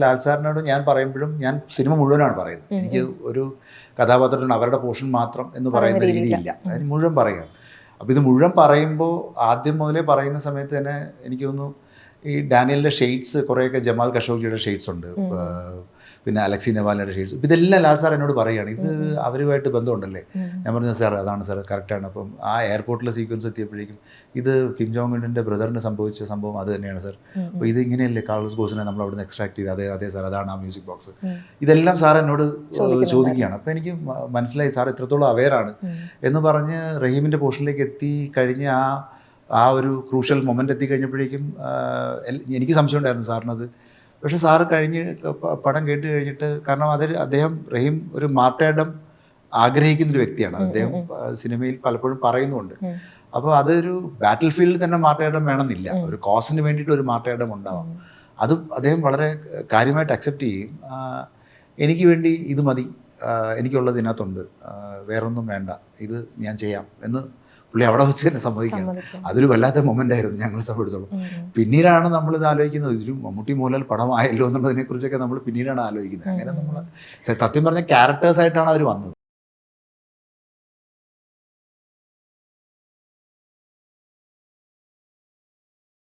ലാൽ സാറിനോട് ഞാൻ പറയുമ്പോഴും ഞാൻ സിനിമ മുഴുവനാണ് പറയുന്നത്. എനിക്ക് ഒരു കഥാപാത്രത്തിന് അവരുടെ പോർഷൻ മാത്രം എന്ന് പറയുന്ന രീതിയില്ല, അതിന് മുഴുവൻ പറയുകയാണ്. അപ്പോൾ ഇത് മുഴുവൻ പറയുമ്പോൾ ആദ്യം മുതലേ പറയുന്ന സമയത്ത് തന്നെ എനിക്ക് തോന്നുന്നു ഈ ഡാനിയലിൻ്റെ ഷെയ്ഡ്സ് കുറേയൊക്കെ ജമാൽ ഖഷോഗിയുടെ ഷെയ്ഡ്സ് ഉണ്ട്, പിന്നെ അലക്സി നവാലിൻ്റെ ഷെയ്ഡ്സ്. ഇപ്പം ഇതെല്ലാം ലാൽ സാർ എന്നോട് പറയുകയാണ്, ഇത് അവരുമായിട്ട് ബന്ധമുണ്ടല്ലേ. ഞാൻ പറഞ്ഞു സാർ അതാണ് സാർ, കറക്റ്റാണ്. അപ്പം ആ എയർപോർട്ടിലെ സീക്വൻസ് എത്തിയപ്പോഴേക്കും ഇത് കിം ജോങ് ഉന്നിൻ്റെ ബ്രദറിന് സംഭവിച്ച സംഭവം അത് തന്നെയാണ് സാർ. അപ്പോൾ ഇത് ഇങ്ങനെയല്ലേ കാർലോസ് ഗോസിനെ നമ്മൾ അവിടെ നിന്ന് എക്സ്ട്രാക്ട് ചെയ്ത്, അതെ സാർ അതാണ് ആ മ്യൂസിക് ബോക്സ്. ഇതെല്ലാം സാർ എന്നോട് ചോദിക്കുകയാണ്. അപ്പോൾ എനിക്ക് മനസ്സിലായി സാർ എത്രത്തോളം അവെയറാണ് എന്ന് പറഞ്ഞ് റഹീമിൻ്റെ പോർഷനിലേക്ക് എത്തി കഴിഞ്ഞ് ആ ഒരു ക്രൂഷ്യൽ മൊമെൻ്റ് എത്തിക്കഴിഞ്ഞപ്പോഴേക്കും എനിക്ക് സംശയം ഉണ്ടായിരുന്നു സാറിനത്. പക്ഷേ സാറ് കഴിഞ്ഞ് പടം കേട്ട് കഴിഞ്ഞിട്ട്, കാരണം അദ്ദേഹം റഹീം ഒരു മാർട്ടേഡം ആഗ്രഹിക്കുന്നൊരു വ്യക്തിയാണ്. അദ്ദേഹം സിനിമയിൽ പലപ്പോഴും പറയുന്നുണ്ട്. അപ്പോൾ അതൊരു ബാറ്റിൽ ഫീൽഡിൽ തന്നെ മാർട്ടേഡം വേണമെന്നില്ല, ഒരു കോസിന് വേണ്ടിയിട്ട് ഒരു മാർട്ടേഡം ഉണ്ടാവാം. അത് അദ്ദേഹം വളരെ കാര്യമായിട്ട് അക്സെപ്റ്റ് ചെയ്യും. എനിക്ക് വേണ്ടി ഇത് മതി, എനിക്കുള്ളത് ഇതിനകത്തുണ്ട്, വേറൊന്നും വേണ്ട, ഇത് ഞാൻ ചെയ്യാം എന്ന് പുള്ളി അവിടെ വെച്ച് തന്നെ സമ്മതിക്കണം. അതൊരു വല്ലാത്ത മൊമെൻ്റ് ആയിരുന്നു ഞങ്ങളെ സംബന്ധിച്ചോളം. പിന്നീടാണ് നമ്മളിത് ആലോചിക്കുന്നത്, ഇതൊരു മമ്മൂട്ടി മോഹൻലാൽ പടമായല്ലോ എന്നുള്ളതിനെ കുറിച്ചൊക്കെ നമ്മൾ പിന്നീടാണ് ആലോചിക്കുന്നത്. അങ്ങനെ നമ്മൾ സത്യം പറഞ്ഞ ക്യാരക്ടേഴ്സായിട്ടാണ് അവർ വന്നത്.